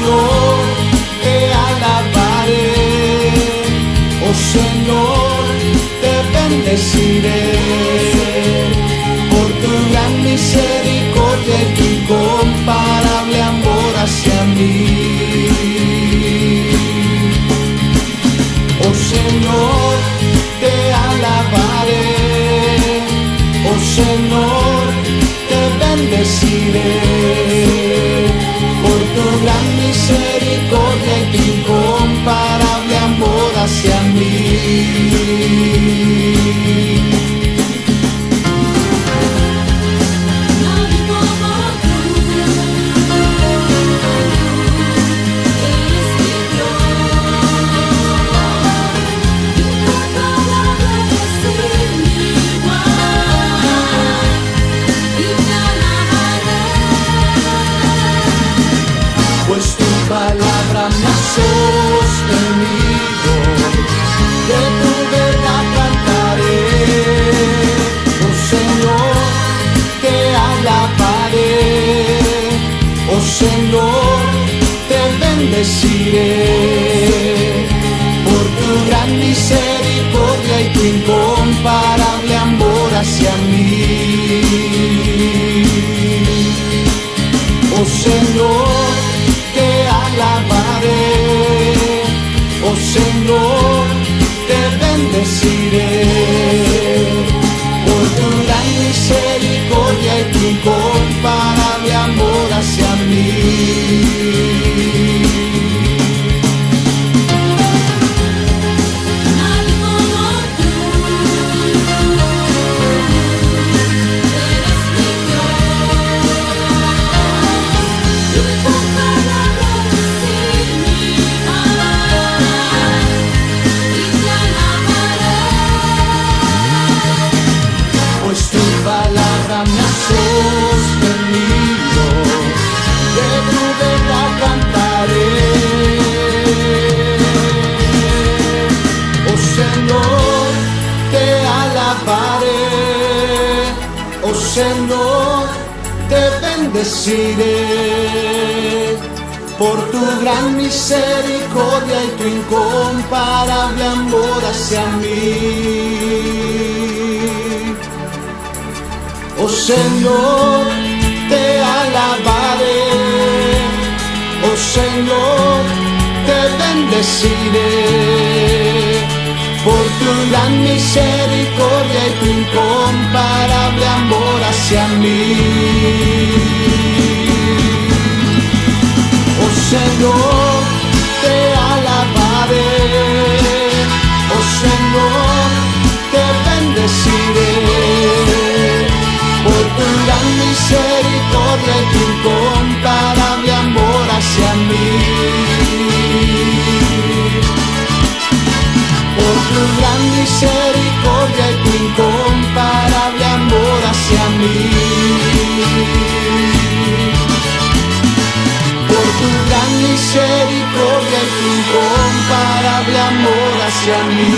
Señor, te alabaré. Oh Señor, te bendeciré por tu gran misericordia y tu incomparable amor hacia mí. Oh Señor, te alabaré. Oh Señor, te bendeciré por tu gran misericordia y tu incomparable amor hacia mí. Pues tu palabra me ha sostenido, de tu verdad cantaré. Oh Señor, te alabaré. Oh Señor, te bendeciré por tu gran misericordia y tu incomparable amor hacia mí. Oh Señor, te alabaré. Oh Señor, te bendeciré por tu gran misericordia y tu incomparable amor hacia mí. Me ha sostenido, de tu verdad cantaré. Oh Señor, te alabaré. Oh Señor, te bendeciré por tu gran misericordia y tu incomparable amor hacia mí. Oh Señor, te alabaré. Oh Señor, te bendeciré por tu gran misericordia y tu incomparable amor hacia mí. Oh Señor, te alabaré. Oh Señor, te bendeciré por tu gran misericordia y tu incomparable amor hacia mí. Por tu gran misericordia y tu incomparable amor hacia mí. Por tu gran misericordia y tu incomparable amor hacia mí.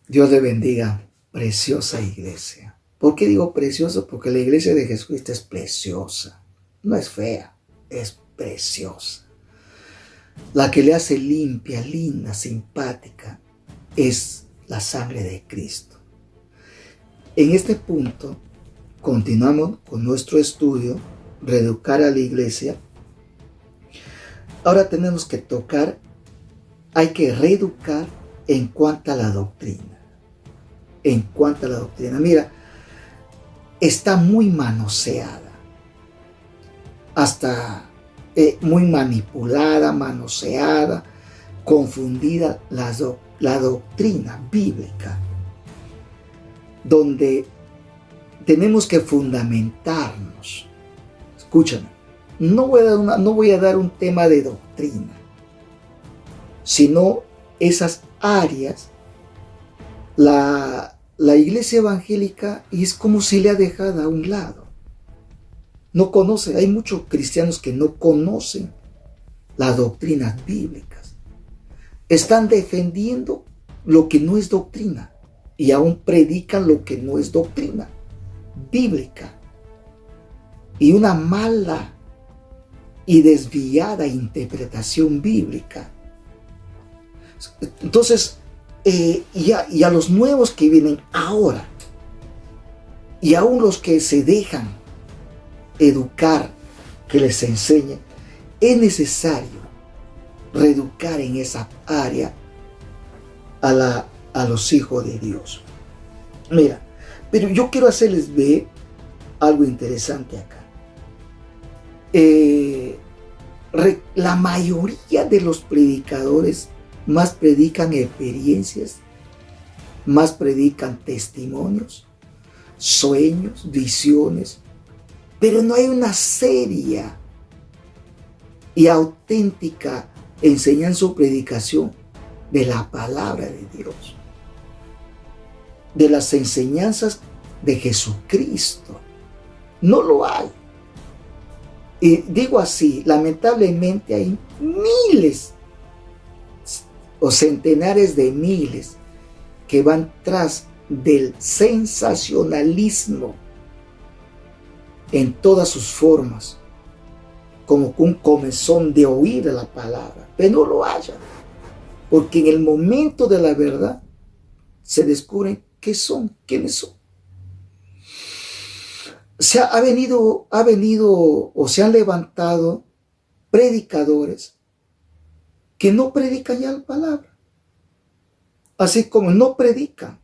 Dios le bendiga, preciosa iglesia. ¿Por qué digo precioso? Porque la iglesia de Jesucristo es preciosa. No es fea, es preciosa. La que le hace limpia, linda, simpática, es la sangre de Cristo. En este punto, continuamos con nuestro estudio, reeducar a la iglesia. Ahora tenemos que tocar, hay que reeducar en cuanto a la doctrina. En cuanto a la doctrina, mira, está muy manoseada, hasta muy manipulada, manoseada, confundida la doctrina bíblica, donde tenemos que fundamentarnos. Escúchame, no voy a dar un tema de doctrina, sino esas áreas. La iglesia evangélica es como si le ha dejado a un lado. No conoce, hay muchos cristianos que no conocen las doctrinas bíblicas. están defendiendo lo que no es doctrina y aún predican lo que no es doctrina bíblica y una mala y desviada interpretación bíblica. Entonces, y a los nuevos que vienen ahora, y aún los que se dejan educar, que les enseñen, es necesario reeducar en esa área a los hijos de Dios. Mira, pero yo quiero hacerles ver algo interesante acá. La mayoría de los predicadores más predican experiencias, más predican testimonios, sueños, visiones, pero no hay una seria y auténtica enseñanza o predicación de la palabra de Dios, de las enseñanzas de Jesucristo. No lo hay. Y digo así, lamentablemente hay miles o centenares de miles que van tras del sensacionalismo en todas sus formas, como un comezón de oír la palabra, pero no lo hayan, porque en el momento de la verdad se descubren qué son, quiénes son. Se han levantado predicadores que no predican ya la palabra. Así como no predican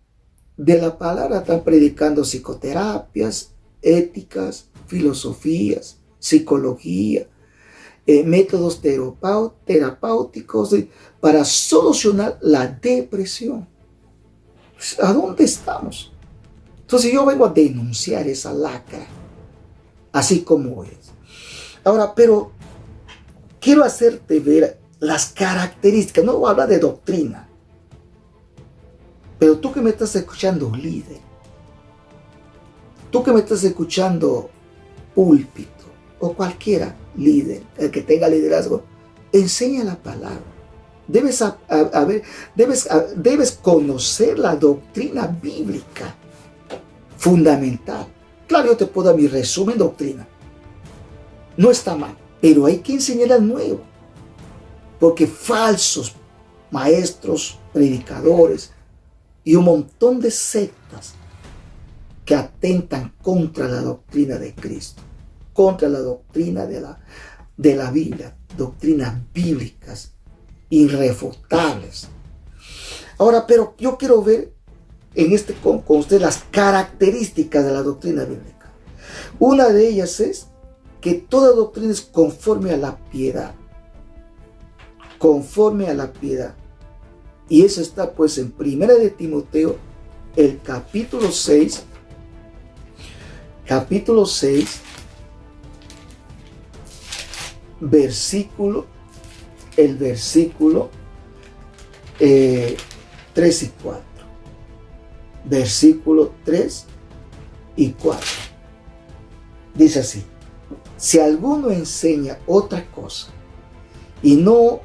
de la palabra, están predicando psicoterapias, éticas, filosofías, psicología, métodos terapéuticos para solucionar la depresión. ¿A dónde estamos? Entonces yo vengo a denunciar esa lacra, así como es. Ahora, pero quiero hacerte ver las características, no voy a hablar de doctrina, pero tú que me estás escuchando, líder, tú que me estás escuchando, púlpito, o cualquiera líder, el que tenga liderazgo, enseña la palabra. Debes conocer la doctrina bíblica fundamental. Claro, yo te puedo dar mi resumen de doctrina. No está mal, pero hay que enseñar al nuevo. Porque falsos maestros, predicadores y un montón de sectas que atentan contra la doctrina de Cristo, contra la doctrina de la Biblia, doctrinas bíblicas irrefutables. Ahora, pero yo quiero ver con usted las características de la doctrina bíblica. Una de ellas es que toda doctrina es conforme a la piedad. Conforme a la piedad. Y eso está pues en 1 de Timoteo, el capítulo 6, versículo 3 y 4. Versículo 3 y 4. Dice así: si alguno enseña otra cosa y no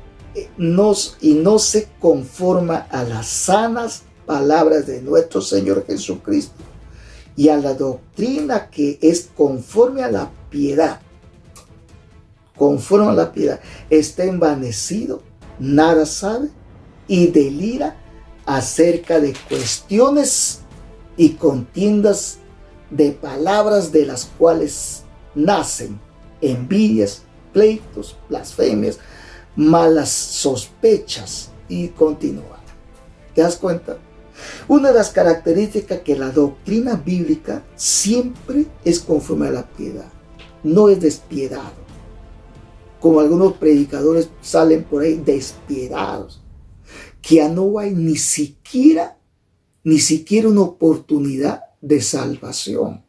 se conforma a las sanas palabras de nuestro Señor Jesucristo y a la doctrina que es conforme a la piedad, está envanecido, nada sabe y delira acerca de cuestiones y contiendas de palabras, de las cuales nacen envidias, pleitos, blasfemias, malas sospechas, y continúa. ¿Te das cuenta? Una de las características que la doctrina bíblica siempre es conforme a la piedad, no es despiadado, como algunos predicadores salen por ahí despiadados, que ya no hay ni siquiera una oportunidad de salvación.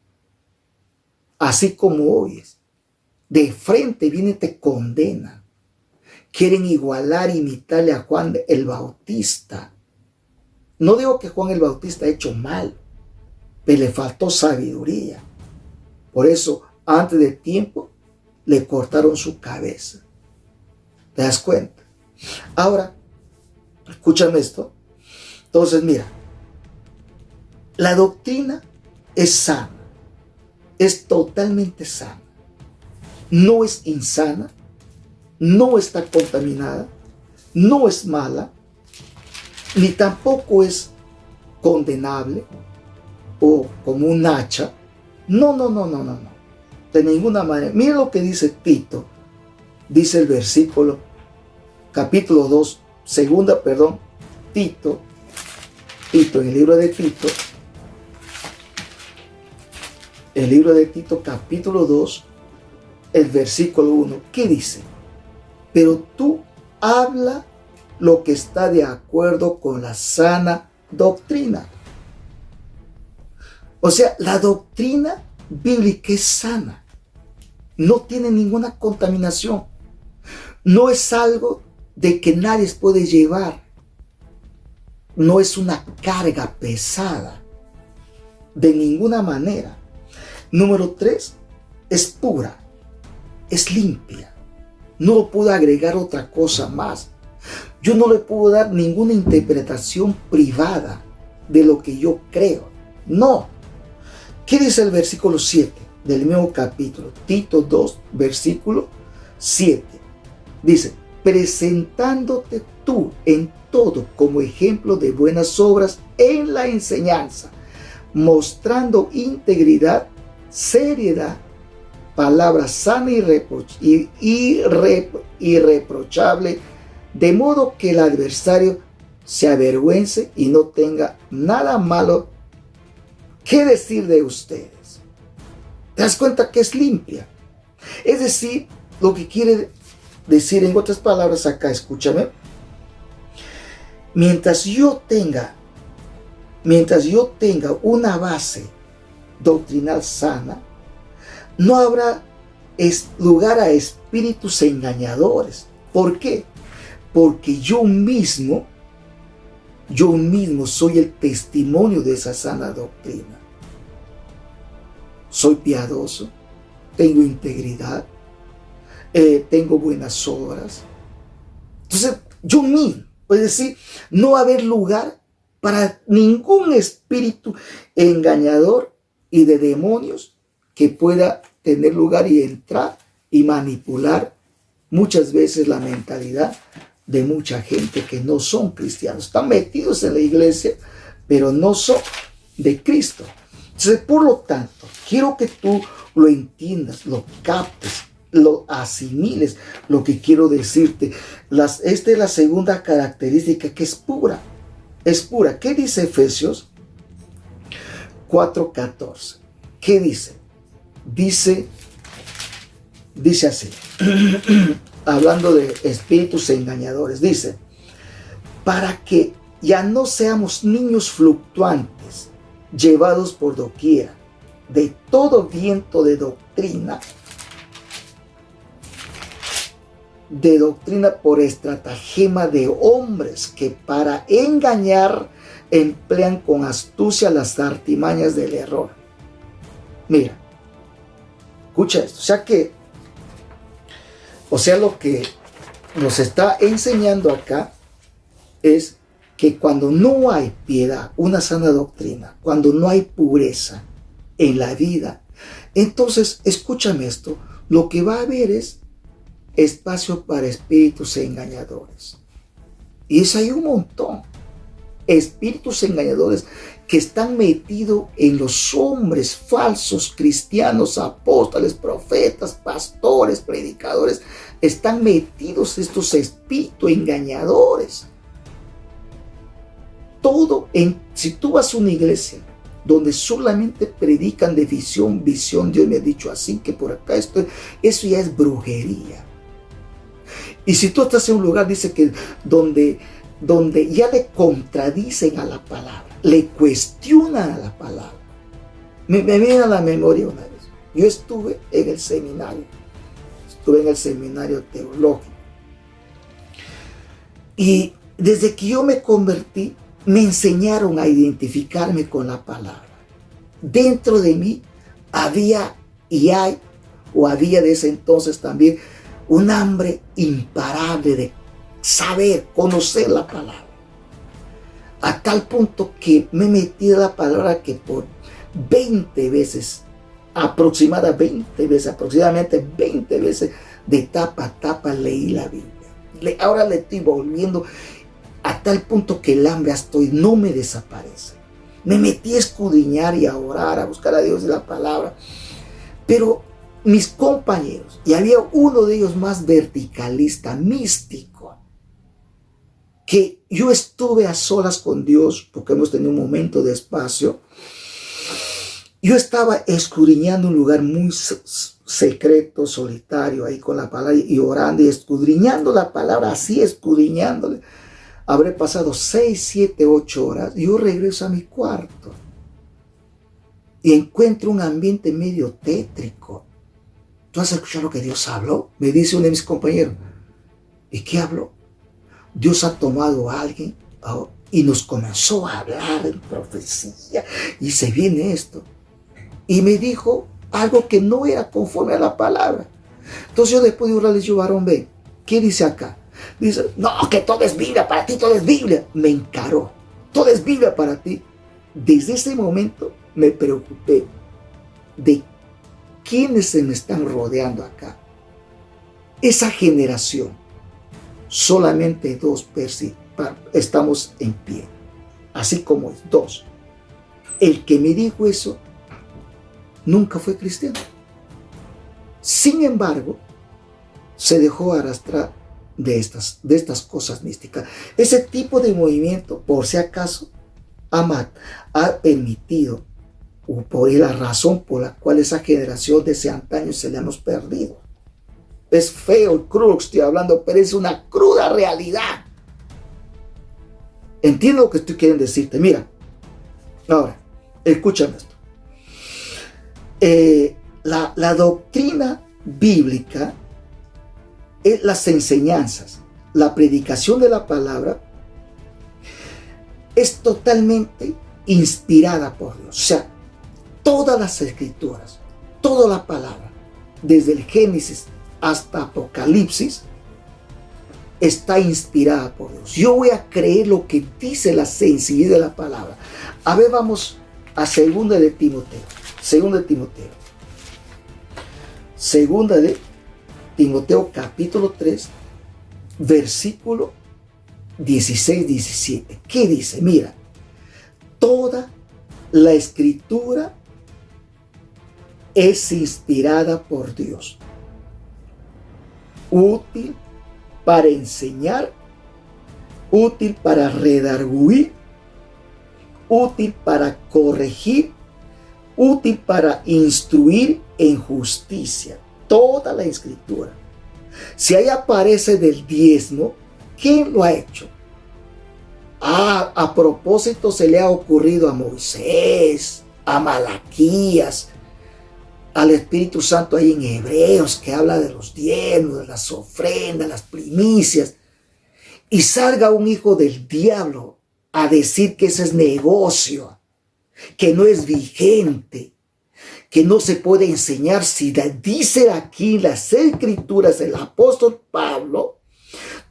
Así como oyes, de frente viene y te condena. Quieren igualar, imitarle a Juan el Bautista. No digo que Juan el Bautista ha hecho mal, pero le faltó sabiduría. Por eso, antes de tiempo, le cortaron su cabeza. ¿Te das cuenta? Ahora, Escúchame esto. Entonces, mira, la doctrina es sana, es totalmente sana, no es insana, no está contaminada, no es mala, ni tampoco es condenable o como un hacha. No, no, no, no, no, no. De ninguna manera. Mira lo que dice Tito. Dice el versículo, capítulo 2, Tito, en el libro de Tito, capítulo 2, el versículo 1. ¿Qué dice? Pero tú habla lo que está de acuerdo con la sana doctrina. O sea, la doctrina bíblica es sana. No tiene ninguna contaminación. No es algo de que nadie puede llevar. No es una carga pesada. De ninguna manera. Número 3, es pura. Es limpia. No le puedo agregar otra cosa más. Yo no le puedo dar ninguna interpretación privada de lo que yo creo. No. ¿Qué dice el versículo 7 del mismo capítulo? Tito 2, versículo 7. Dice, presentándote tú en todo como ejemplo de buenas obras en la enseñanza, mostrando integridad, seriedad, palabra sana y irreprochable, de modo que el adversario se avergüence y no tenga nada malo que decir de ustedes. ¿Te das cuenta que es limpia? Es decir, lo que quiere decir en otras palabras acá, escúchame, mientras yo tenga una base doctrinal sana, no habrá lugar a espíritus engañadores. ¿Por qué? Porque yo mismo soy el testimonio de esa sana doctrina. Soy piadoso, tengo integridad, tengo buenas obras. Entonces, yo mismo, es decir, no va a haber lugar para ningún espíritu engañador y de demonios que pueda tener lugar y entrar y manipular muchas veces la mentalidad de mucha gente que no son cristianos. Están metidos en la iglesia, pero no son de Cristo. Entonces, por lo tanto, quiero que tú lo entiendas, lo captes, lo asimiles, lo que quiero decirte. Esta es la segunda característica, que es pura. Es pura. ¿Qué dice Efesios 4:14? ¿Qué dice? Dice así, hablando de espíritus engañadores, dice, para que ya no seamos niños fluctuantes, llevados por doquiera, de todo viento de doctrina por estratagema de hombres que para engañar emplean con astucia las artimañas del error. Mira, escucha esto, lo que nos está enseñando acá es que cuando no hay piedad, una sana doctrina, cuando no hay pureza en la vida, entonces, escúchame esto, lo que va a haber es espacio para espíritus engañadores. Y eso hay un montón. Espíritus engañadores que están metidos en los hombres falsos, cristianos, apóstoles, profetas, pastores, predicadores. Están metidos estos espíritus engañadores. Si tú vas a una iglesia donde solamente predican de visión, Dios me ha dicho así, que por acá estoy, eso ya es brujería. Y si tú estás en un lugar, dice que donde ya le contradicen a la palabra, le cuestionan a la palabra. Me viene a la memoria una vez. Yo estuve en el seminario teológico. Y desde que yo me convertí, me enseñaron a identificarme con la palabra. Dentro de mí había de ese entonces también un hambre imparable de saber, conocer la palabra. a tal punto que me metí a la palabra que por 20 veces, aproximadamente 20 veces, de tapa a tapa leí la Biblia. Ahora le estoy volviendo a tal punto que el hambre estoy, no me desaparece. Me metí a escudriñar y a orar, a buscar a Dios y la palabra. Pero mis compañeros, y había uno de ellos más verticalista, místico, que yo estuve a solas con Dios, porque hemos tenido un momento de espacio. Yo estaba escudriñando un lugar muy secreto, solitario, ahí con la palabra, y orando y escudriñando la palabra, así escudriñándole. Habré pasado 6, 7, 8 horas. Yo regreso a mi cuarto y encuentro un ambiente medio tétrico. ¿Tú has escuchado lo que Dios habló? Me dice uno de mis compañeros. ¿Y qué habló? Dios ha tomado a alguien y nos comenzó a hablar en profecía. Y se viene esto. Y me dijo algo que no era conforme a la palabra. Entonces yo después de orar le digo, varón, ven, ¿qué dice acá? Dice, no, que todo es Biblia, para ti todo es Biblia. Me encaró, todo es Biblia para ti. Desde ese momento me preocupé de quiénes se me están rodeando acá. Esa generación, solamente 2 estamos en pie, así como es, 2. El que me dijo eso nunca fue cristiano. Sin embargo, se dejó arrastrar de estas cosas místicas. Ese tipo de movimiento, por si acaso, ha permitido, o por la razón por la cual esa generación de ese antaño se le hemos perdido. Es feo y crudo que estoy hablando, pero es una cruda realidad. Entiendo lo que estoy queriendo decirte. Mira, ahora, escúchame esto. La doctrina bíblica, las enseñanzas, la predicación de la palabra es totalmente inspirada por Dios. O sea, todas las escrituras, toda la palabra, desde el Génesis hasta Apocalipsis, está inspirada por Dios. Yo voy a creer lo que dice la sencillez de la palabra. A ver, vamos a 2 de Timoteo. 2 de Timoteo. 2 de Timoteo capítulo 3, versículo 16-17. ¿Qué dice? Mira, toda la escritura es inspirada por Dios, útil para enseñar, útil para redarguir, útil para corregir, útil para instruir en justicia. Toda la escritura. Si ahí aparece del diezmo, ¿quién lo ha hecho? A propósito se le ha ocurrido a Moisés, a Malaquías, al Espíritu Santo ahí en Hebreos, que habla de los diezmos, de las ofrendas, las primicias, y salga un hijo del diablo a decir que ese es negocio, que no es vigente, que no se puede enseñar. Si dice aquí las escrituras del apóstol Pablo,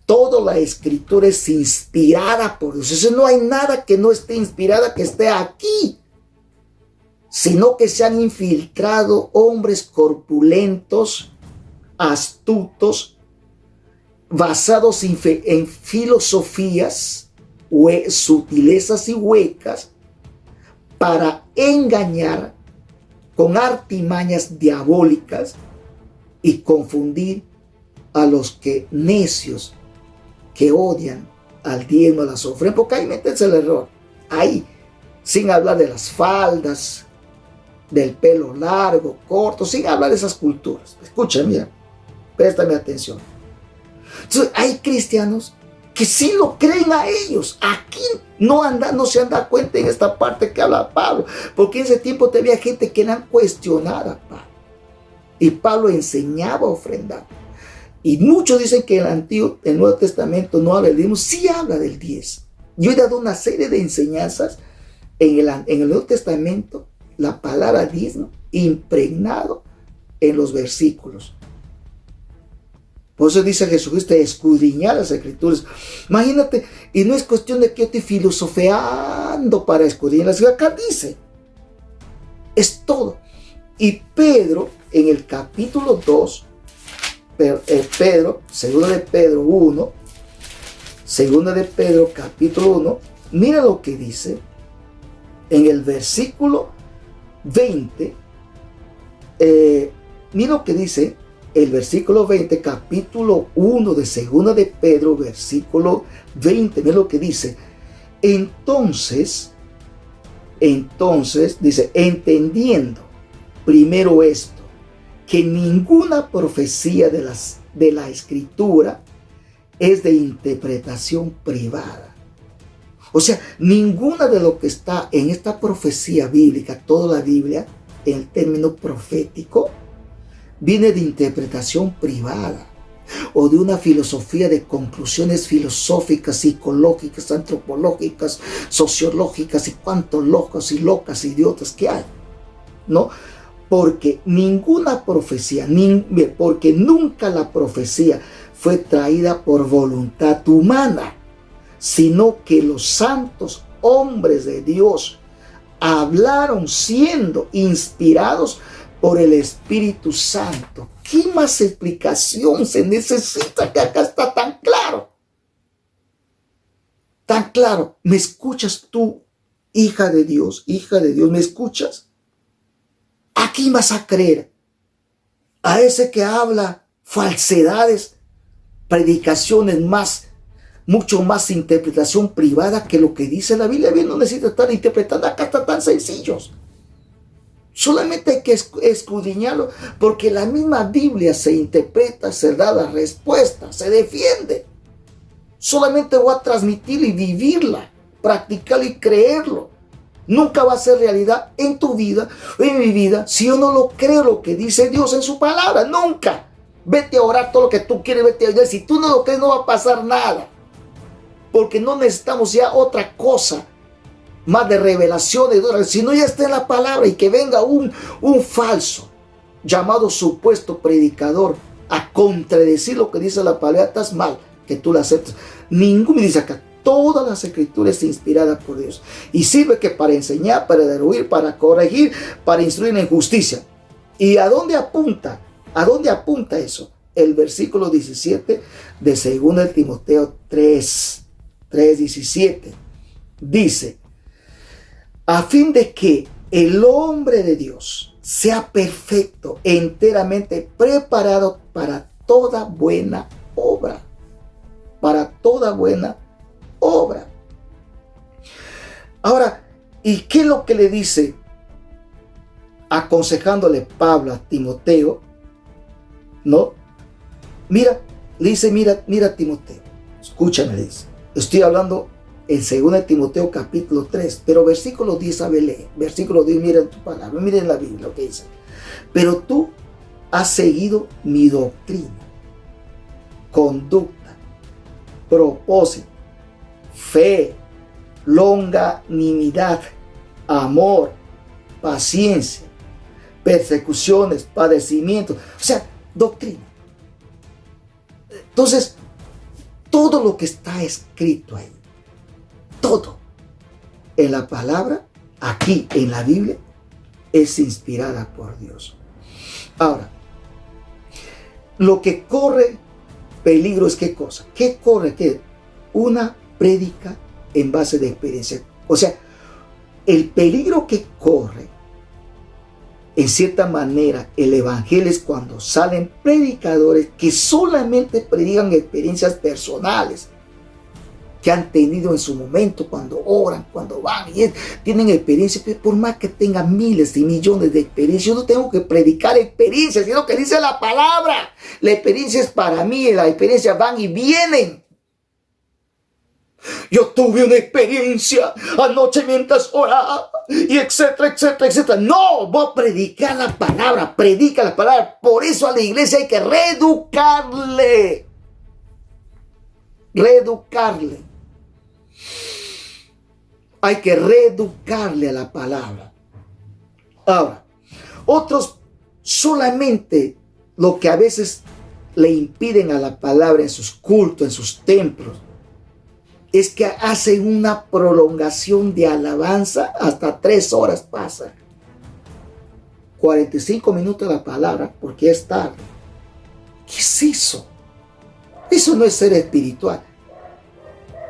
toda la escritura es inspirada por Dios. Entonces no hay nada que no esté inspirada, que esté aquí, sino que se han infiltrado hombres corpulentos, astutos, basados en filosofías, sutilezas y huecas, para engañar con artimañas diabólicas y confundir a los que necios, que odian al diezmo, a las ofrendas, porque ahí métense el error. Ahí, sin hablar de las faldas, del pelo largo, corto, sin hablar de esas culturas. Escucha, mira, préstame atención. Entonces, hay cristianos que sí lo creen a ellos. Aquí no se han dado cuenta en esta parte que habla Pablo, porque en ese tiempo había gente que eran cuestionada a Pablo, y Pablo enseñaba a ofrendar. Y muchos dicen que el Nuevo Testamento no habla del diezmo. Sí habla del diezmo. Yo he dado una serie de enseñanzas en el Nuevo Testamento, la palabra diezmo impregnado en los versículos. Por eso dice Jesucristo, escudriñar las Escrituras. Imagínate, y no es cuestión de que yo esté filosofeando para escudriñar las Escrituras. Acá dice, es todo. Y Pedro, en el capítulo 2, segunda de Pedro 1, segunda de Pedro capítulo 1, mira lo que dice en el versículo 20. Mira lo que dice el versículo 20, capítulo 1 de segunda de Pedro, versículo 20. Mira lo que dice. Entonces dice, entendiendo primero esto, que ninguna profecía de la Escritura es de interpretación privada. O sea, ninguna de lo que está en esta profecía bíblica, toda la Biblia, en el término profético, viene de interpretación privada o de una filosofía de conclusiones filosóficas, psicológicas, antropológicas, sociológicas y cuantos locos y locas idiotas que hay, ¿no? Porque ninguna profecía, porque nunca la profecía fue traída por voluntad humana, sino que los santos hombres de Dios hablaron siendo inspirados por el Espíritu Santo. ¿Qué más explicación se necesita? Que acá está tan claro. Tan claro. ¿Me escuchas tú, hija de Dios? Hija de Dios, ¿me escuchas? ¿A quién vas a creer? ¿A ese que habla falsedades, predicaciones mucho más interpretación privada que lo que dice la Biblia? Bien, no necesita estar interpretando, acá está tan sencillos. Solamente hay que escudriñarlo, porque la misma Biblia se interpreta, se da la respuesta, se defiende. Solamente voy a transmitirla y vivirla, practicarla y creerlo. Nunca va a ser realidad en tu vida o en mi vida si yo no lo creo lo que dice Dios en su palabra. Nunca. Vete a orar todo lo que tú quieres, vete a orar. Si tú no lo crees, no va a pasar nada. Porque no necesitamos ya otra cosa más de revelaciones, si no ya está en la palabra. Y que venga un falso llamado supuesto predicador a contradecir lo que dice la palabra, estás mal que tú la aceptes. Ninguno dice acá, todas las Escrituras inspiradas por Dios y sirve que para enseñar, para derruir, para corregir, para instruir en justicia. ¿Y a dónde apunta? ¿A dónde apunta eso? El versículo 17 de 2 Timoteo 3:17 dice, a fin de que el hombre de Dios sea perfecto, enteramente preparado para toda buena obra. Para toda buena obra. Ahora, ¿y qué es lo que le dice aconsejándole Pablo a Timoteo? ¿No? Mira, le dice, mira Timoteo, escúchame, le dice. Estoy hablando en 2 Timoteo capítulo 3, pero versículo 10, sabe leer. Versículo 10, mira en tu palabra, mira en la Biblia lo que dice. Pero tú has seguido mi doctrina, conducta, propósito, fe, longanimidad, amor, paciencia, persecuciones, padecimientos, o sea, doctrina. Entonces, todo lo que está escrito ahí, todo en la palabra, aquí en la Biblia, es inspirada por Dios. Ahora, lo que corre peligro es ¿qué cosa? ¿Qué corre? ¿Qué? Una prédica en base de experiencia. O sea, el peligro que corre, en cierta manera, el evangelio es cuando salen predicadores que solamente predican experiencias personales que han tenido en su momento, cuando oran, cuando van y tienen experiencia. Por más que tengan miles y millones de experiencias, yo no tengo que predicar experiencias, sino que dice la palabra. La experiencia es para mí, las experiencias van y vienen. Yo tuve una experiencia anoche mientras oraba, y etcétera, etcétera, etcétera. No, voy a predicar la palabra, predica la palabra. Por eso a la iglesia hay que reeducarle. Hay que reeducarle a la palabra. Ahora, otros solamente lo que a veces le impiden a la palabra en sus cultos, en sus templos, es que hacen una prolongación de alabanza hasta 3 horas pasa. 45 minutos la palabra porque es tarde. ¿Qué es eso? Eso no es ser espiritual.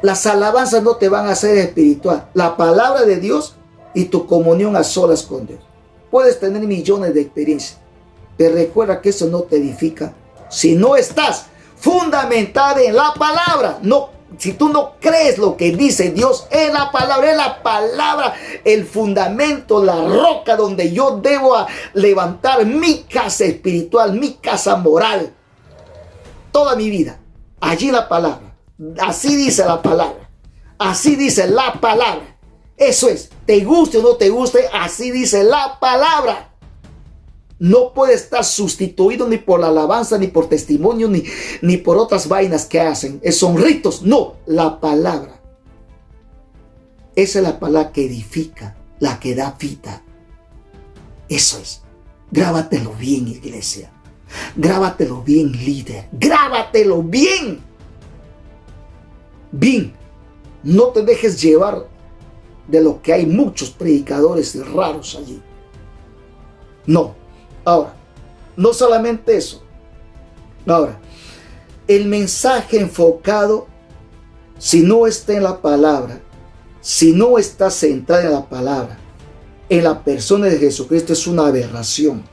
Las alabanzas no te van a hacer espiritual. La palabra de Dios y tu comunión a solas con Dios. Puedes tener millones de experiencias, pero recuerda que eso no te edifica si no estás fundamentada en la palabra. No, si tú no crees lo que dice Dios en la palabra, el fundamento, la roca donde yo debo levantar mi casa espiritual, mi casa moral, toda mi vida. Allí la palabra. Así dice la palabra. Así dice la palabra. Eso es, te guste o no te guste, así dice la palabra. No puede estar sustituido ni por la alabanza, ni por testimonio, ni por otras vainas que hacen. Son ritos. No, la palabra. Esa es la palabra que edifica, la que da vida. Eso es. Grábatelo bien, iglesia. Grábatelo bien, líder. Grábatelo bien. Bien. No te dejes llevar de lo que hay muchos predicadores raros allí. No. Ahora, no solamente eso. Ahora, el mensaje enfocado, si no está en la palabra, si no está centrado en la palabra, en la persona de Jesucristo, es una aberración.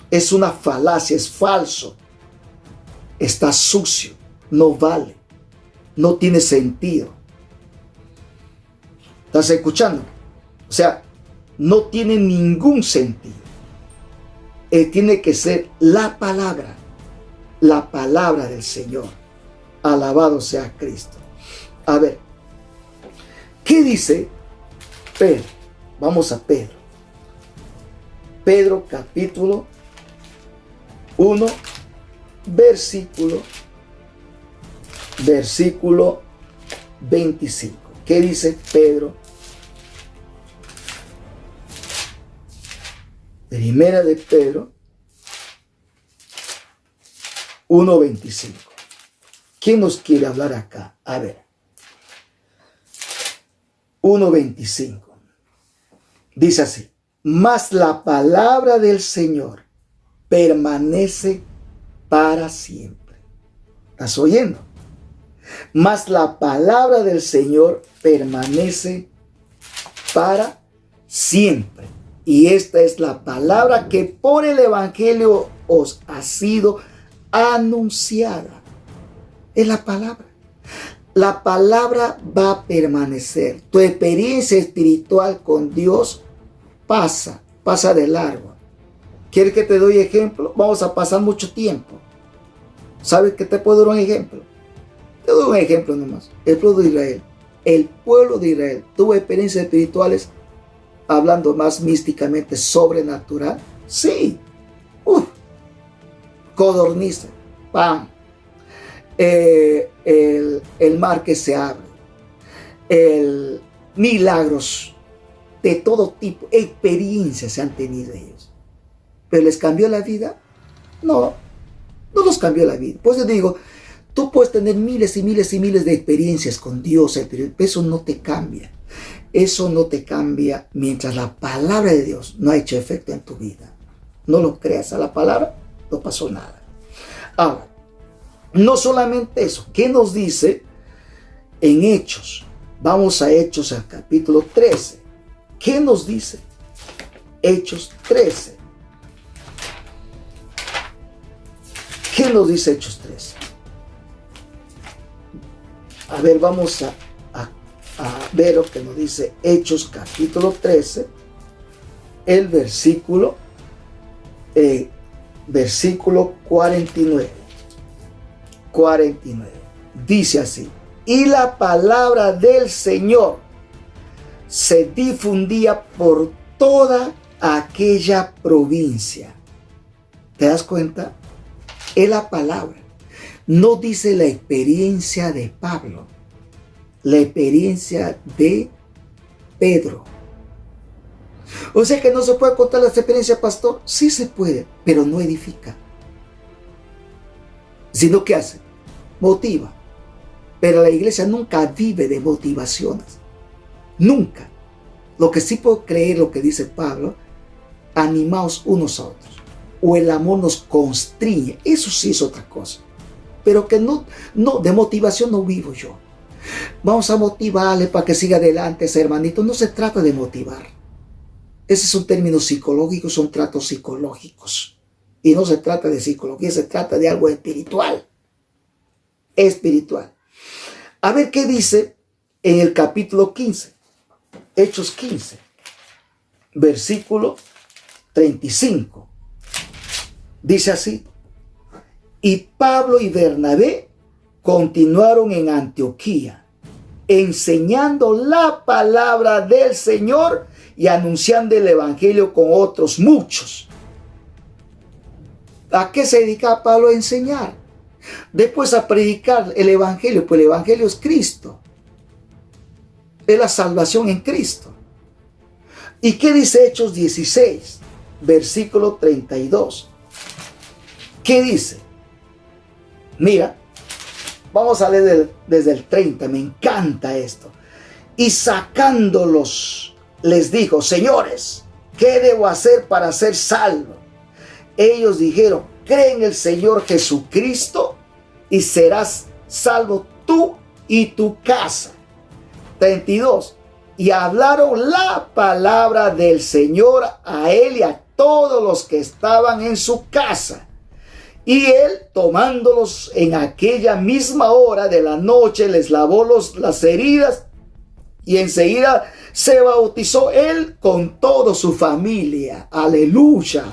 Es una falacia, es falso. Está sucio, no vale, no tiene sentido. ¿Estás escuchando? O sea, no tiene ningún sentido. Tiene que ser la palabra del Señor. Alabado sea Cristo. A ver, ¿qué dice Pedro? Vamos a Pedro. Pedro capítulo 1, versículo 25. ¿Qué dice Pedro? Primera de Pedro 1:25. ¿Quién nos quiere hablar acá? A ver. 1:25. Dice así: mas la palabra del Señor permanece para siempre. ¿Estás oyendo? Mas la palabra del Señor permanece para siempre. Y esta es la palabra que por el Evangelio os ha sido anunciada. Es la palabra. La palabra va a permanecer. Tu experiencia espiritual con Dios pasa de largo. ¿Quieres que te doy ejemplo? Vamos a pasar mucho tiempo. ¿Sabes que te puedo dar un ejemplo? Te doy un ejemplo nomás. El pueblo de Israel. El pueblo de Israel tuvo experiencias espirituales, hablando más místicamente, sobrenatural. Sí. Codorniza. ¡Pam! El mar que se abre. Milagros de todo tipo. Experiencias se han tenido ellos. ¿Pero les cambió la vida? No. No los cambió la vida. Pues yo digo, tú puedes tener miles y miles y miles de experiencias con Dios, pero eso no te cambia. Eso no te cambia mientras la palabra de Dios no ha hecho efecto en tu vida. No lo creas a la palabra, no pasó nada. Ahora, no solamente eso. ¿Qué nos dice en Hechos? Vamos a Hechos al capítulo 13. ¿Qué nos dice? Hechos 13. ¿Qué nos dice Hechos 13? A ver, vamos a ver lo que nos dice Hechos capítulo 13, el versículo 49. 49. Dice así: y la palabra del Señor se difundía por toda aquella provincia. ¿Te das cuenta? Es la palabra. No dice la experiencia de Pablo, la experiencia de Pedro. O sea que no se puede contar la experiencia, pastor. Sí se puede, pero no edifica. sino que hace, motiva. Pero la iglesia nunca vive de motivaciones, nunca. Lo que sí puedo creer, lo que dice Pablo, animaos unos a otros, o el amor nos constriñe, eso sí es otra cosa. Pero que no, de motivación no vivo yo. Vamos a motivarle para que siga adelante ese hermanito. No se trata de motivar. Ese es un término psicológico, son tratos psicológicos. Y no se trata de psicología, se trata de algo espiritual. Espiritual. A ver qué dice en el capítulo 15. Hechos 15. Versículo 35. Dice así. Y Pablo y Bernabé continuaron en Antioquía, enseñando la palabra del Señor y anunciando el evangelio con otros muchos. ¿A qué se dedicaba Pablo? A enseñar. Después a predicar el evangelio, pues el evangelio es Cristo. Es la salvación en Cristo. ¿Y qué dice Hechos 16, versículo 32? ¿Qué dice? Mira, vamos a leer desde el 30, me encanta esto. Y sacándolos, les dijo, señores, ¿qué debo hacer para ser salvo? Ellos dijeron, cree en el Señor Jesucristo y serás salvo tú y tu casa. 32. Y hablaron la palabra del Señor a él y a todos los que estaban en su casa. Y él, tomándolos en aquella misma hora de la noche, les lavó las heridas y enseguida se bautizó él con toda su familia. Aleluya.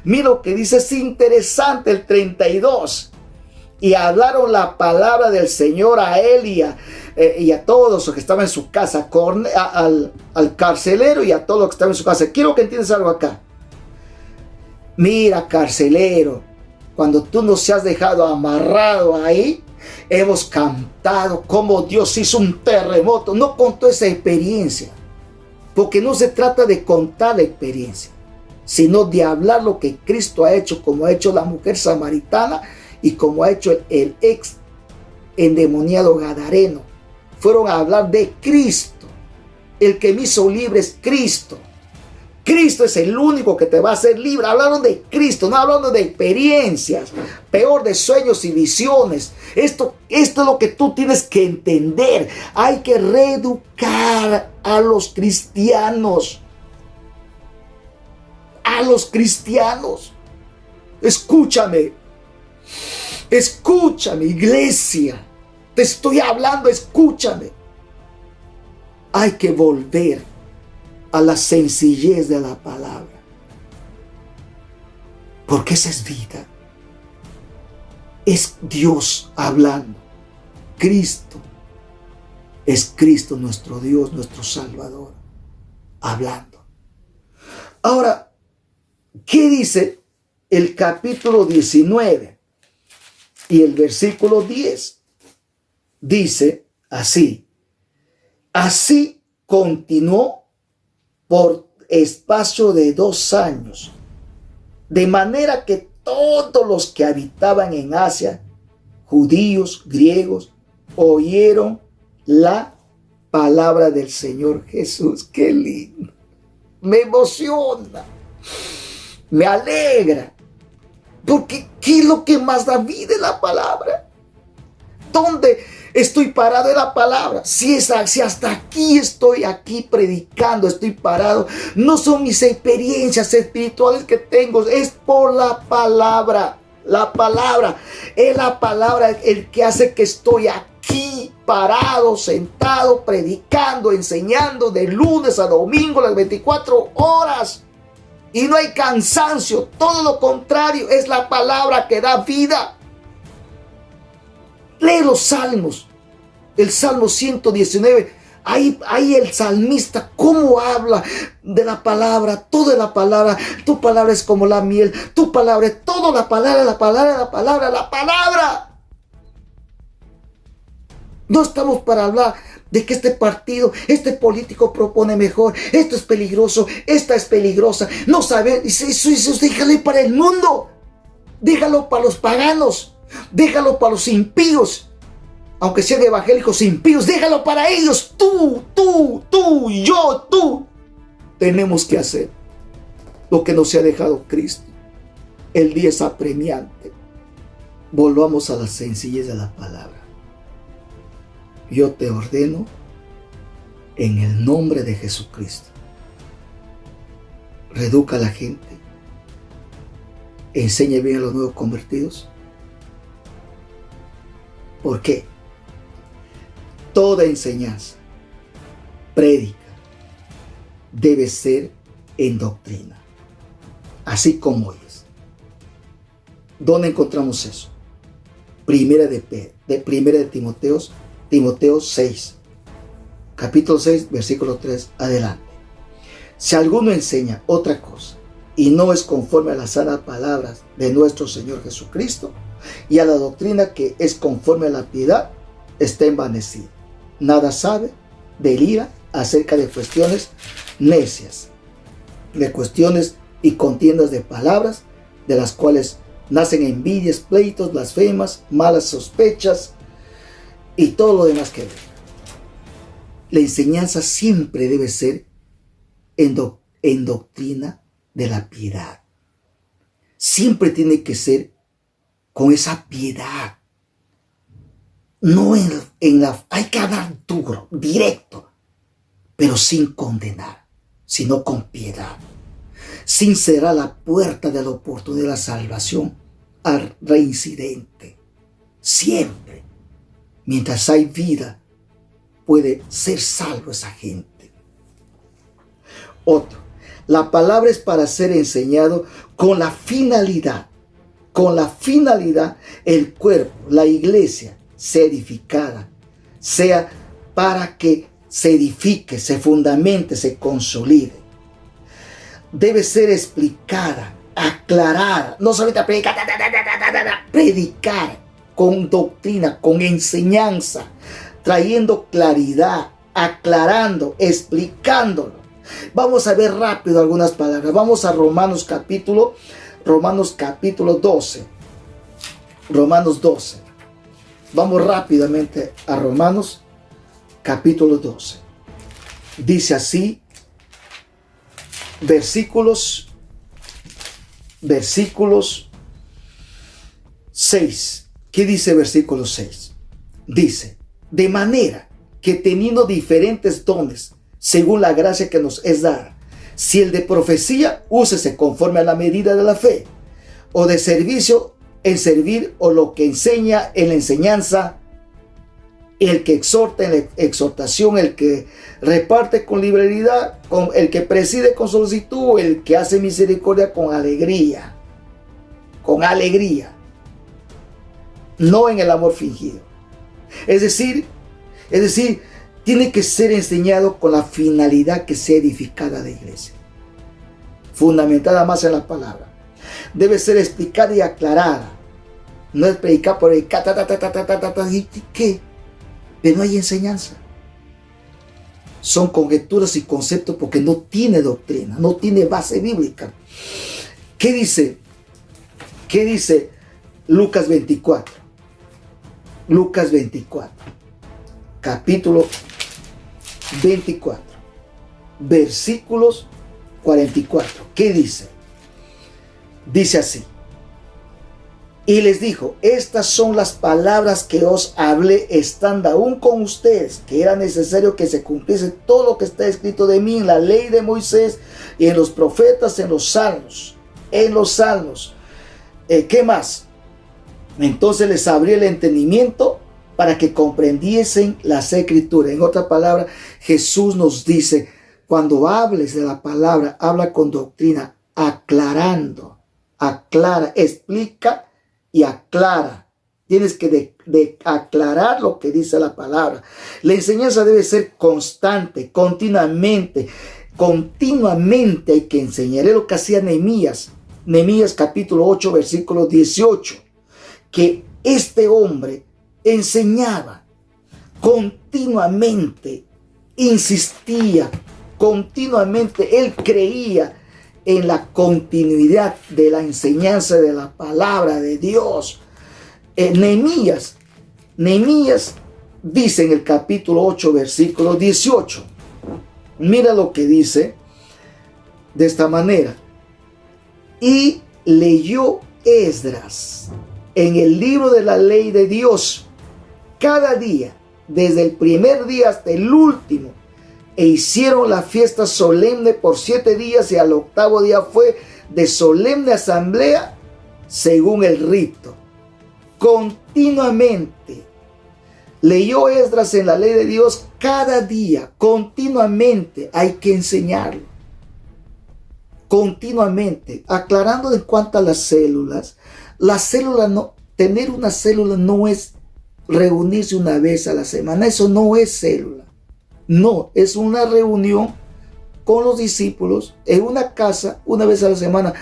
Mira lo que dice, es interesante el 32. Y hablaron la palabra del Señor a él y a todos los que estaban en su casa, al carcelero y a todos los que estaban en su casa. Quiero que entiendas algo acá. Mira, carcelero, cuando tú nos has dejado amarrado ahí, hemos cantado cómo Dios hizo un terremoto. No contó esa experiencia, porque no se trata de contar la experiencia, sino de hablar lo que Cristo ha hecho, como ha hecho la mujer samaritana y como ha hecho el ex endemoniado gadareno. Fueron a hablar de Cristo. El que me hizo libre es Cristo. Cristo es el único que te va a hacer libre. Hablaron de Cristo, no hablando de experiencias, peor de sueños y visiones. Esto es lo que tú tienes que entender. Hay que reeducar a los cristianos. A los cristianos. Escúchame. Escúchame, iglesia. Te estoy hablando, escúchame. Hay que volver a la sencillez de la palabra, porque esa es vida. Es Dios hablando. Cristo es Cristo, nuestro Dios, nuestro Salvador, hablando. Ahora, ¿qué dice el capítulo 19 y el versículo 10? Dice así: así continuó por espacio de 2 años, de manera que todos los que habitaban en Asia, judíos, griegos, oyeron la palabra del Señor Jesús. ¡Qué lindo! Me emociona, me alegra, porque ¿qué es lo que más da vida en la palabra? ¿Dónde estoy parado en la palabra? Si hasta aquí estoy aquí predicando, estoy parado, no son mis experiencias espirituales que tengo, es por la palabra. La palabra es la palabra el que hace que estoy aquí parado, sentado, predicando, enseñando de lunes a domingo las 24 horas. Y no hay cansancio, todo lo contrario, es la palabra que da vida. Lee los salmos, el Salmo 119, ahí el salmista cómo habla de la palabra, todo es la palabra, tu palabra es como la miel, tu palabra es todo la palabra, la palabra, la palabra, la palabra. No estamos para hablar de que este partido, este político propone mejor, esto es peligroso, esta es peligrosa, no sabe, eso déjalo para el mundo, déjalo para los paganos. Déjalo para los impíos. Aunque sean evangélicos impíos, déjalo para ellos. Tú, yo, tú. Tenemos que hacer lo que nos ha dejado Cristo. El día es apremiante. Volvamos a la sencillez de la palabra. Yo te ordeno en el nombre de Jesucristo. Reeduca a la gente. Enseña bien a los nuevos convertidos. ¿Por qué? Toda enseñanza, prédica, debe ser en doctrina, así como oyes. ¿Dónde encontramos eso? Primera de Timoteo 6, capítulo 6, versículo 3, adelante. Si alguno enseña otra cosa y no es conforme a las sanas palabras de nuestro Señor Jesucristo y a la doctrina que es conforme a la piedad, está envanecido. Nada sabe, delira acerca de cuestiones necias, de cuestiones y contiendas de palabras, de las cuales nacen envidias, pleitos, blasfemas, malas sospechas y todo lo demás que ve. La enseñanza siempre debe ser en doctrina de la piedad. Siempre tiene que ser con esa piedad. No hay que hablar duro, directo, pero sin condenar, sino con piedad. Sin cerrar la puerta de la oportunidad de la salvación al reincidente. Siempre, mientras hay vida, puede ser salvo esa gente. Otro, la palabra es para ser enseñado con la finalidad, el cuerpo, la iglesia, sea edificada, sea para que se edifique, se fundamente, se consolide. Debe ser explicada, aclarada, no solamente predicar con doctrina, con enseñanza, trayendo claridad, aclarando, explicándolo. Vamos a ver rápido algunas palabras. Vamos a Romanos capítulo 12. Romanos 12. Vamos rápidamente a Romanos capítulo 12. Dice así, versículos 6. ¿Qué dice versículo 6? Dice, de manera que teniendo diferentes dones, según la gracia que nos es dada, si el de profecía, úsese conforme a la medida de la fe, o de servicio, en servir, o lo que enseña en la enseñanza, el que exhorta en la exhortación, el que reparte con liberalidad, el que preside con solicitud, el que hace misericordia con alegría, no en el amor fingido. Es decir, tiene que ser enseñado con la finalidad que sea edificada la iglesia, fundamentada más en la palabra. Debe ser explicada y aclarada. No es predicar por el ¿qué? Pero no hay enseñanza. Son conjeturas y conceptos porque no tiene doctrina, no tiene base bíblica. ¿Qué dice Lucas 24? Lucas 24, capítulo 24, versículos 44. ¿Qué dice? Dice así. Y les dijo, estas son las palabras que os hablé estando aún con ustedes, que era necesario que se cumpliese todo lo que está escrito de mí en la ley de Moisés y en los profetas, en los salmos. ¿Qué más? Entonces les abrí el entendimiento para que comprendiesen las escrituras. En otra palabra, Jesús nos dice, cuando hables de la palabra, habla con doctrina, aclarando, aclara, explica y aclara. Tienes que aclarar lo que dice la palabra. La enseñanza debe ser constante, continuamente hay que enseñar. Es lo que hacía Nehemías capítulo 8, versículo 18, que este hombre enseñaba continuamente, insistía continuamente, él creía en la continuidad de la enseñanza de la palabra de Dios. Nehemías dice en el capítulo 8, versículo 18. Mira lo que dice de esta manera. Y leyó Esdras en el libro de la ley de Dios cada día, desde el primer día hasta el último, e hicieron la fiesta solemne por 7 días, y al octavo día fue de solemne asamblea según el rito. Continuamente leyó Esdras en la ley de Dios cada día, continuamente. Hay que enseñarlo continuamente, aclarando en cuanto a las células. La célula no, tener una célula no es reunirse una vez a la semana. Eso no es célula. No, es una reunión con los discípulos en una casa una vez a la semana.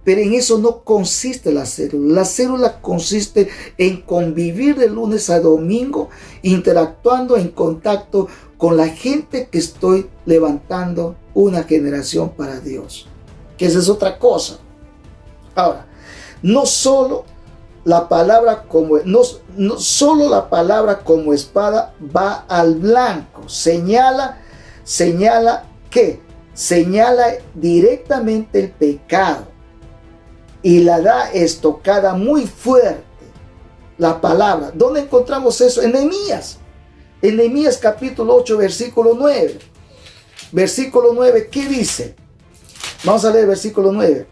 Pero en eso no consiste la célula. La célula consiste en convivir de lunes a domingo, interactuando en contacto con la gente que estoy levantando una generación para Dios. Que esa es otra cosa. Ahora, no solo la palabra como espada va al blanco. Señala ¿qué? Señala directamente el pecado y la da estocada muy fuerte. La palabra. ¿Dónde encontramos eso? En Nehemías. En Nehemías capítulo 8, versículo 9. Versículo 9, ¿qué dice? Vamos a leer el versículo 9.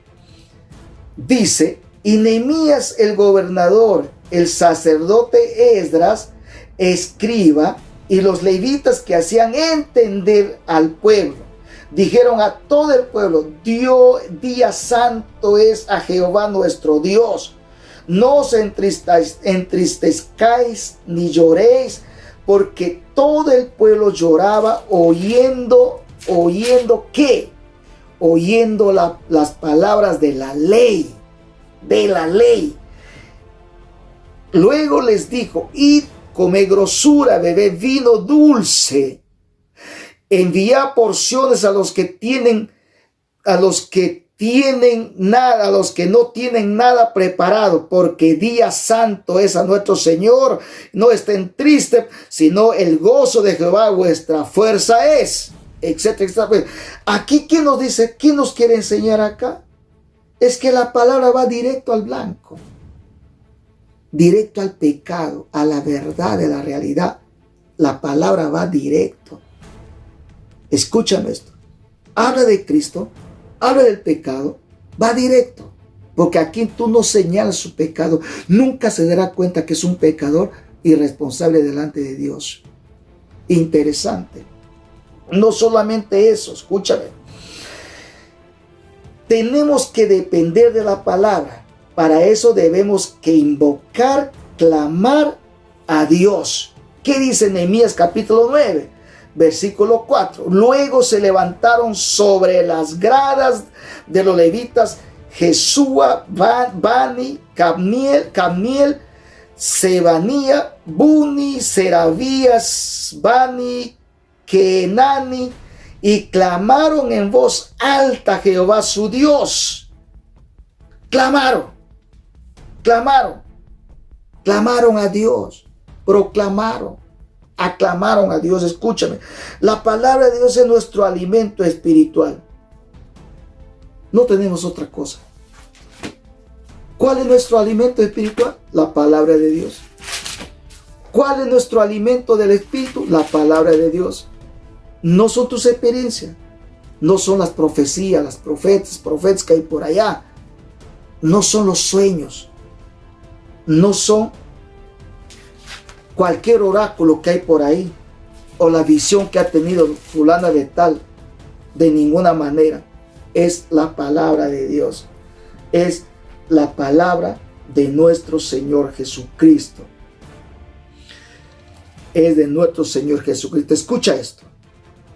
Dice: y Nehemías el gobernador, el sacerdote Esdras, escriba, y los levitas que hacían entender al pueblo, dijeron a todo el pueblo: día santo es a Jehová nuestro Dios. No os entristezcáis ni lloréis, porque todo el pueblo lloraba oyendo ¿qué? Oyendo las palabras de la ley. Luego les dijo: id, come grosura, bebé vino dulce, envía porciones a los que no tienen nada preparado, porque día santo es a nuestro Señor. No estén tristes, sino el gozo de Jehová vuestra fuerza es, etcétera, etcétera. Aquí, ¿quién nos dice? ¿Quién nos quiere enseñar acá? Es que la palabra va directo al blanco, directo al pecado, a la verdad de la realidad. La palabra va directo. Escúchame esto. Habla de Cristo, habla del pecado, va directo. Porque aquí tú no señalas su pecado. Nunca se dará cuenta que es un pecador irresponsable delante de Dios. Interesante. No solamente eso, escúchame. Tenemos que depender de la palabra. Para eso debemos que invocar, clamar a Dios. ¿Qué dice Nehemías capítulo 9? Versículo 4. Luego se levantaron sobre las gradas de los levitas Jesúa, Bani, Cadmiel, Sebanía, Buni, Serabías, Bani, Kenani, y clamaron en voz alta a Jehová su Dios. Clamaron a Dios, aclamaron a Dios. Escúchame, la palabra de Dios es nuestro alimento espiritual. No tenemos otra cosa. ¿Cuál es nuestro alimento espiritual? La palabra de Dios. ¿Cuál es nuestro alimento del espíritu? La palabra de Dios. No son tus experiencias, no son las profecías, las profetas que hay por allá, no son los sueños, no son cualquier oráculo que hay por ahí, o la visión que ha tenido fulana de tal. De ninguna manera. Es la palabra de Dios, es la palabra de nuestro Señor Jesucristo. Es de nuestro Señor Jesucristo. Escucha esto.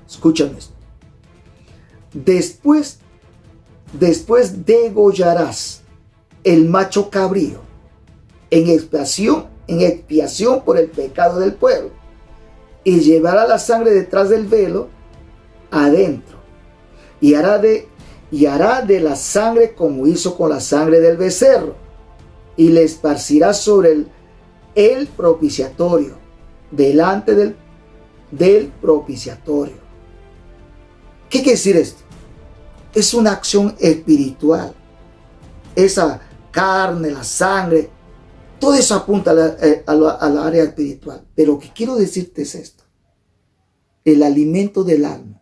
Escúchame esto. Después degollarás el macho cabrío en expiación por el pecado del pueblo, y llevará la sangre detrás del velo adentro, y hará de la sangre como hizo con la sangre del becerro, y le esparcirá sobre el propiciatorio, delante del propiciatorio. ¿Qué quiere decir esto? Es una acción espiritual. Esa carne, la sangre, todo eso apunta a la área espiritual. Pero lo que quiero decirte es esto. El alimento del alma,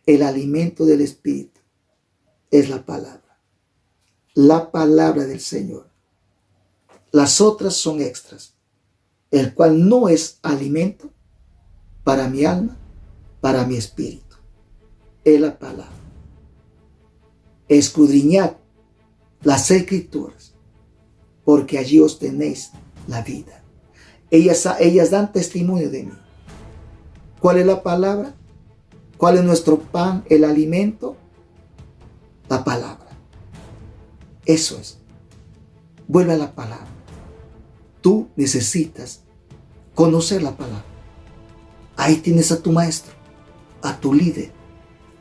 el alimento del espíritu, es la palabra. La palabra del Señor. Las otras son extras, el cual no es alimento para mi alma, para mi espíritu. Es la palabra. Escudriñad las escrituras, porque allí os tenéis la vida. Ellas dan testimonio de mí. ¿Cuál es la palabra? ¿Cuál es nuestro pan, el alimento? La palabra. Eso es. Vuelve a la palabra. Tú necesitas conocer la palabra. Ahí tienes a tu maestro, a tu líder.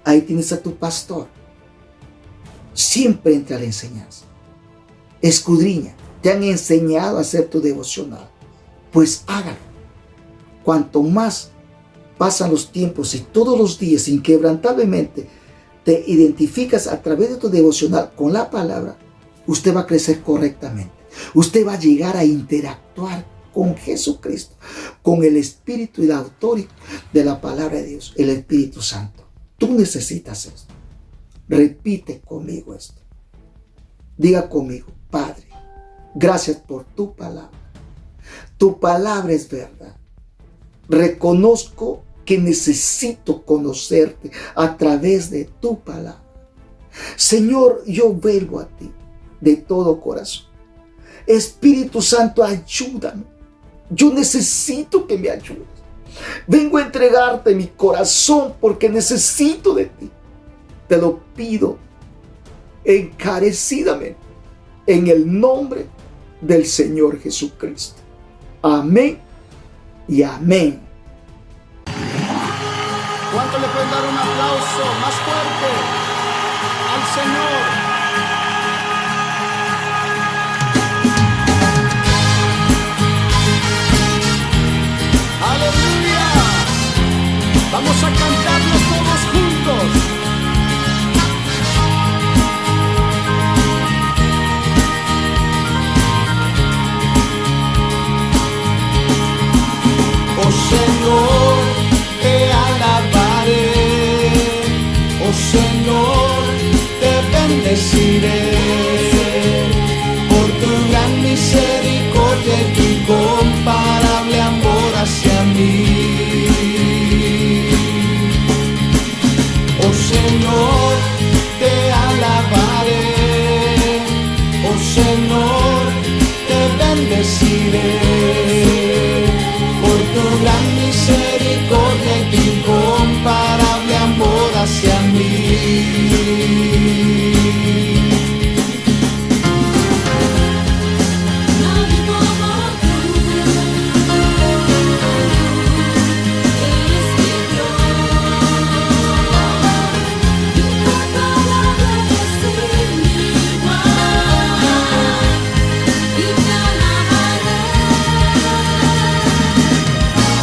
Ahí tienes a tu pastor. Siempre entra la enseñanza. Escudriña. Te han enseñado a hacer tu devocional. Pues hágalo. Cuanto más pasan los tiempos y todos los días inquebrantablemente te identificas a través de tu devocional con la palabra, usted va a crecer correctamente. Usted va a llegar a interactuar con Jesucristo, con el Espíritu y la autoridad de la palabra de Dios, el Espíritu Santo. Tú necesitas esto. Repite conmigo esto. Diga conmigo: Padre, gracias por tu palabra. Tu palabra es verdad. Reconozco que necesito conocerte a través de tu palabra. Señor, yo vuelvo a ti de todo corazón. Espíritu Santo, ayúdame. Yo necesito que me ayudes. Vengo a entregarte mi corazón porque necesito de ti. Te lo pido encarecidamente en el nombre del Señor Jesucristo. Amén y amén. ¿Cuánto le pueden dar un aplauso más fuerte al Señor? ¡Aleluya! Vamos a cantarlo todos juntos. Oh Señor, te alabaré. Oh Señor, te bendeciré por tu gran misericordia y tu incomparable amor hacia mí. Oh Señor, te alabaré. Oh Señor, te bendeciré por tu gran misericordia y tu incomparable amor hacia mí.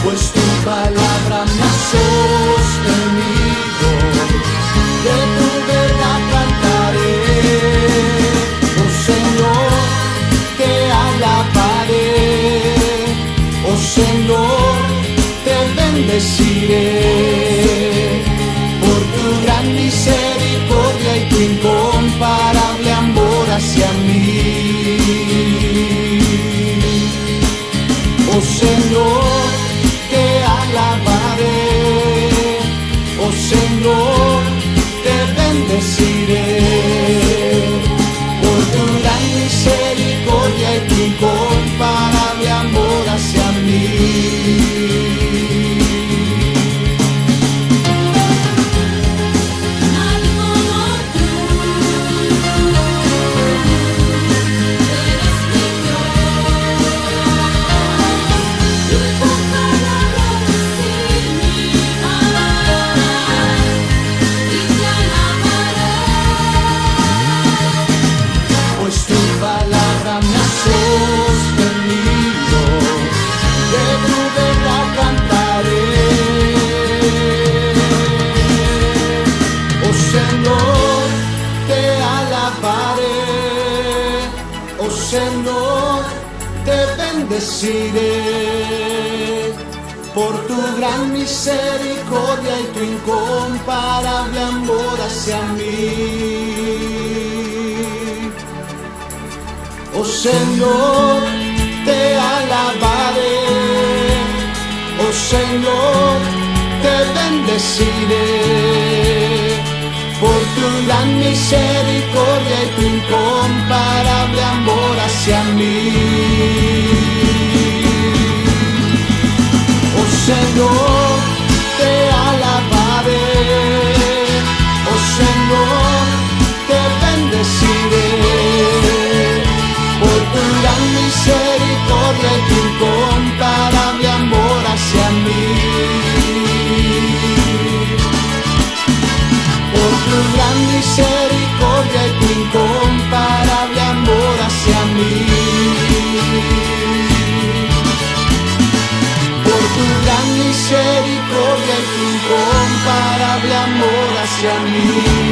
Pues tu palabra me ha sostenido, de tu verdad cantaré. Oh Señor, te alabaré. Oh Señor, te bendeciré por tu gran misericordia y tu incomparable amor hacia mí. Oh Señor, te alabaré. Oh Señor, te bendeciré por tu gran misericordia y tu incomparable amor hacia mí. Eres mi Dios. bendeciré por tu gran misericordia y tu incomparable amor hacia mí. Oh Señor, te alabaré, oh Señor, te bendeciré por tu gran misericordia y tu incomparable amor hacia mí. Oh Señor, te alabaré, oh Señor, te bendeciré por tu gran misericordia y tu incomparable amor hacia mí. Por tu gran misericordia y tu incomparable amor hacia mí. Por tu gran misericordia y tu incomparable amor hacia mí.